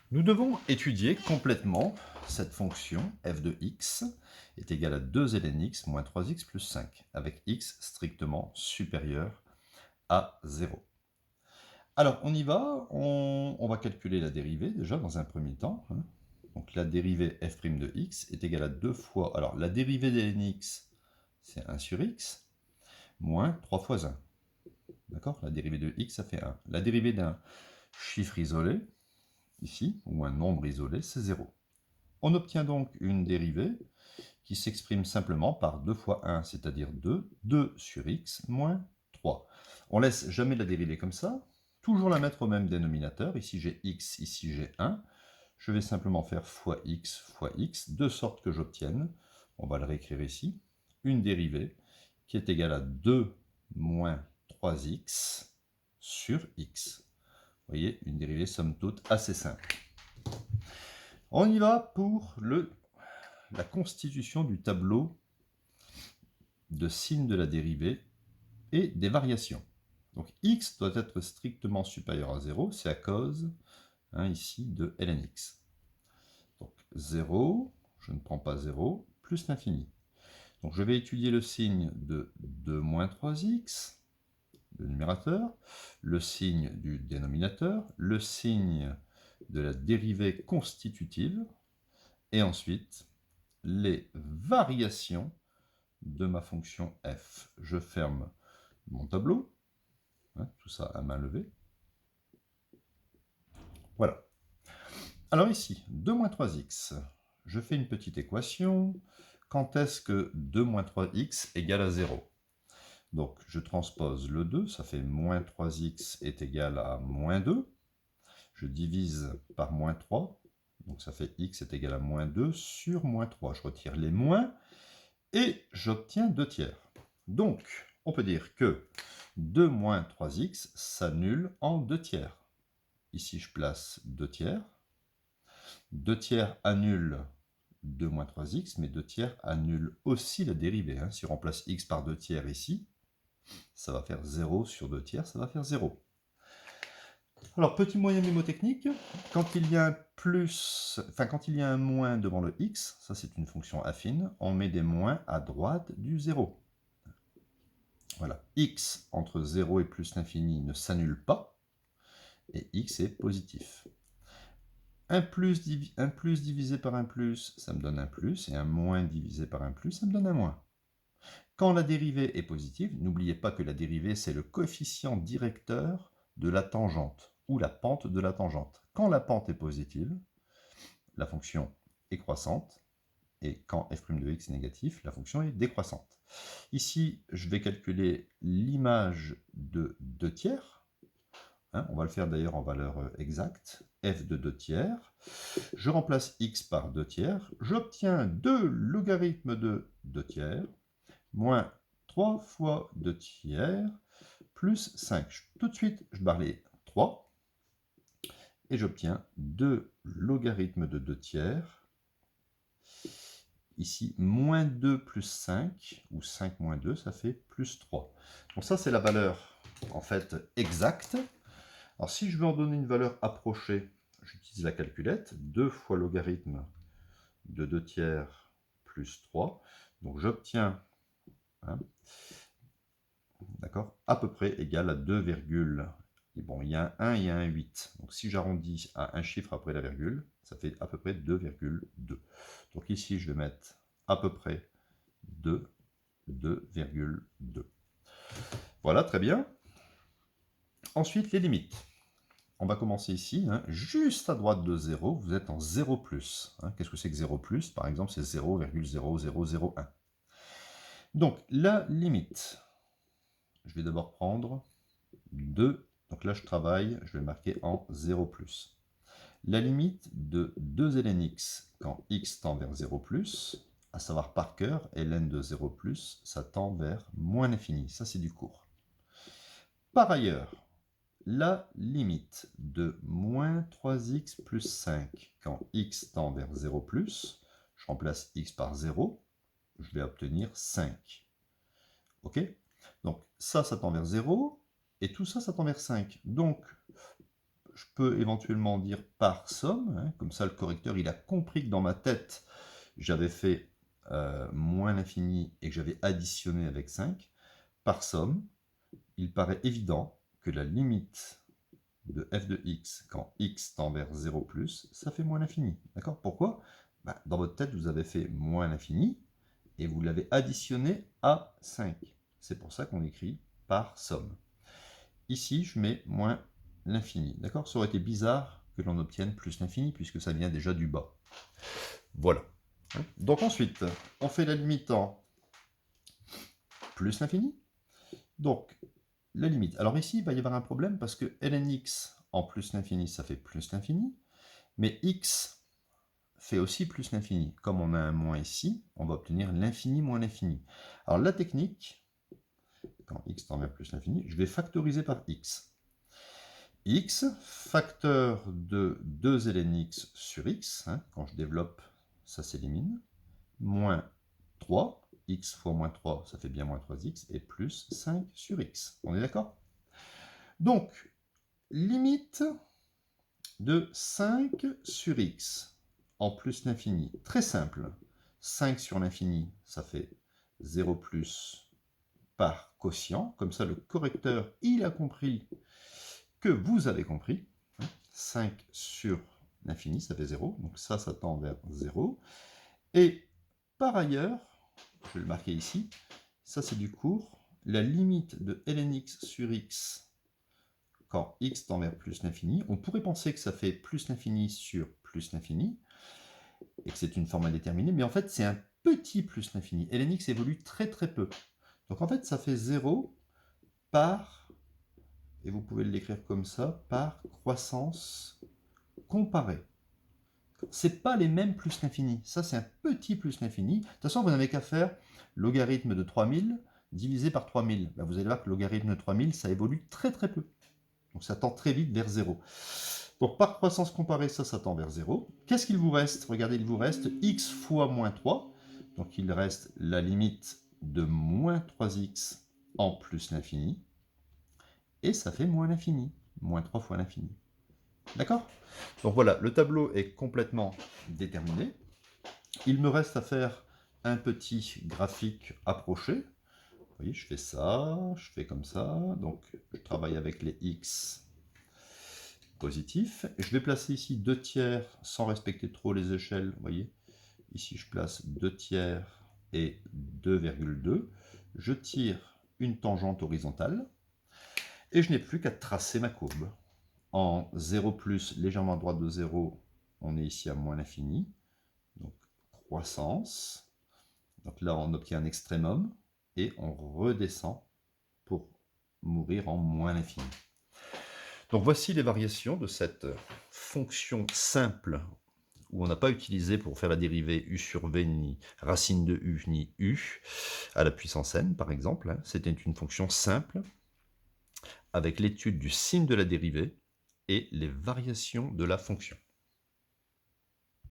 Nous devons étudier complètement cette fonction f de x est égale à 2 ln x moins 3x plus 5, avec x strictement supérieur à 0. Alors, on y va, on va calculer la dérivée déjà dans un premier temps. Donc la dérivée f' de x est égale à 2 fois, alors la dérivée de ln x, c'est 1 sur x, moins 3 fois 1. D'accord? La dérivée de x, ça fait 1. La dérivée d'un chiffre isolé, ici, ou un nombre isolé, c'est 0. On obtient donc une dérivée qui s'exprime simplement par 2 fois 1, c'est-à-dire 2, 2 sur x moins 3. On laisse jamais la dérivée comme ça, toujours la mettre au même dénominateur. Ici j'ai x, ici j'ai 1. Je vais simplement faire fois x, de sorte que j'obtienne, on va le réécrire ici, une dérivée qui est égale à 2 moins 3x sur x. Vous voyez, une dérivée somme toute assez simple. On y va pour la constitution du tableau de signes de la dérivée et des variations. Donc x doit être strictement supérieur à 0, c'est à cause ici de ln x. Donc 0, je ne prends pas 0, plus l'infini. Donc je vais étudier le signe de 2 moins 3x, le numérateur, le signe du dénominateur, le signe de la dérivée constitutive, et ensuite les variations de ma fonction f. Je ferme mon tableau, tout ça à main levée. Voilà. Alors ici, 2 moins 3x, je fais une petite équation. Quand est-ce que 2 moins 3x égale à 0? Donc je transpose le 2, ça fait moins 3x est égal à moins 2. Je divise par moins 3, donc ça fait x est égal à moins 2 sur moins 3. Je retire les moins et j'obtiens 2 tiers. Donc on peut dire que 2 moins 3x s'annule en 2 tiers. Ici je place 2 tiers. 2 tiers annule 2 moins 3x, mais 2 tiers annule aussi la dérivée. Si on remplace x par 2 tiers ici, ça va faire 0 sur 2 tiers, ça va faire 0. Alors, petit moyen mnémotechnique, quand il y a un plus, quand il y a un moins devant le x, ça c'est une fonction affine, on met des moins à droite du 0. Voilà, x entre 0 et plus l'infini ne s'annule pas, et x est positif. Un plus divisé par un plus, ça me donne un plus, et un moins divisé par un plus, ça me donne un moins. Quand la dérivée est positive, n'oubliez pas que la dérivée, c'est le coefficient directeur de la tangente, ou la pente de la tangente. Quand la pente est positive, la fonction est croissante, et quand f' de x est négatif, la fonction est décroissante. Ici, je vais calculer l'image de 2 tiers. On va le faire d'ailleurs en valeur exacte, f de 2 tiers. Je remplace x par 2 tiers. J'obtiens 2 logarithmes de 2 tiers, moins 3 fois 2 tiers, plus 5. Tout de suite, je barre les 3, et j'obtiens 2 logarithmes de 2 tiers. Ici, moins 2 plus 5, ou 5 moins 2, ça fait plus 3. Donc ça, c'est la valeur, en fait, exacte. Alors si je veux en donner une valeur approchée, j'utilise la calculette, 2 fois logarithme de 2 tiers plus 3. Donc j'obtiens, d'accord, à peu près égal à 2, bon, il y a un 1 et un 8. Donc si j'arrondis à un chiffre après la virgule, ça fait à peu près 2,2. Donc ici, je vais mettre à peu près 2, 2,2. Voilà, très bien. Ensuite, les limites. On va commencer ici, juste à droite de 0, vous êtes en 0 plus. Qu'est-ce que c'est que 0 plus? Par exemple, c'est 0,0001. Donc, la limite, je vais d'abord prendre 2. Donc là, je travaille, je vais marquer en 0 plus. La limite de 2 ln x quand x tend vers 0 plus, à savoir par cœur, ln de 0 plus, ça tend vers moins l'infini. Ça, c'est du cours. Par ailleurs, la limite de moins 3x plus 5 quand x tend vers 0 plus, je remplace x par 0, je vais obtenir 5. Ok? Donc ça tend vers 0, et tout ça, ça tend vers 5. Donc, je peux éventuellement dire par somme, hein, comme ça le correcteur il a compris que dans ma tête, j'avais fait moins l'infini et que j'avais additionné avec 5. Par somme, il paraît évident que la limite de f de x quand x tend vers 0 plus, ça fait moins l'infini. D'accord? Pourquoi? Dans votre tête, vous avez fait moins l'infini et vous l'avez additionné à 5. C'est pour ça qu'on écrit par somme. Ici, je mets moins l'infini. D'accord? Ça aurait été bizarre que l'on obtienne plus l'infini puisque ça vient déjà du bas. Voilà. Donc ensuite, on fait la limite en plus l'infini. Donc, la limite. Alors ici, il va y avoir un problème parce que ln x en plus l'infini, ça fait plus l'infini. Mais x fait aussi plus l'infini. Comme on a un moins ici, on va obtenir l'infini moins l'infini. Alors la technique, quand x tend vers plus l'infini, je vais factoriser par x. X, facteur de 2 ln x sur x, hein, quand je développe, ça s'élimine, moins 3, x fois moins 3, ça fait bien moins 3x, et plus 5 sur x. On est d'accord? Donc, limite de 5 sur x en plus l'infini. Très simple. 5 sur l'infini, ça fait 0 plus par quotient. Comme ça, le correcteur, il a compris que vous avez compris. 5 sur l'infini, ça fait 0. Donc ça tend vers 0. Et par ailleurs, je vais le marquer ici, ça c'est du cours, la limite de ln x sur x quand x tend vers plus l'infini, on pourrait penser que ça fait plus l'infini sur plus l'infini, et que c'est une forme indéterminée, mais en fait c'est un petit plus l'infini. Ln x évolue très très peu. Donc en fait ça fait 0 par, et vous pouvez l'écrire comme ça, par croissance comparée. C'est pas les mêmes plus l'infini. Ça, c'est un petit plus l'infini. De toute façon, vous n'avez qu'à faire logarithme de 3000 divisé par 3000. Vous allez voir que le logarithme de 3000, ça évolue très très peu. Donc ça tend très vite vers 0. Donc par croissance comparée, ça tend vers 0. Qu'est-ce qu'il vous reste? Regardez, il vous reste x fois moins 3. Donc il reste la limite de moins 3x en plus l'infini. Et ça fait moins l'infini. Moins 3 fois l'infini. D'accord? Donc voilà, le tableau est complètement déterminé. Il me reste à faire un petit graphique approché. Vous voyez, je fais ça, je fais comme ça. Donc, je travaille avec les x positifs. Je vais placer ici 2 tiers sans respecter trop les échelles. Vous voyez, ici je place 2 tiers et 2,2. Je tire une tangente horizontale. Et je n'ai plus qu'à tracer ma courbe. En 0 plus, légèrement à droite de 0, on est ici à moins l'infini. Donc, croissance. Donc là, on obtient un extrémum. Et on redescend pour mourir en moins l'infini. Donc voici les variations de cette fonction simple où on n'a pas utilisé pour faire la dérivée u sur v ni racine de u ni u à la puissance n par exemple. C'était une fonction simple avec l'étude du signe de la dérivée et les variations de la fonction.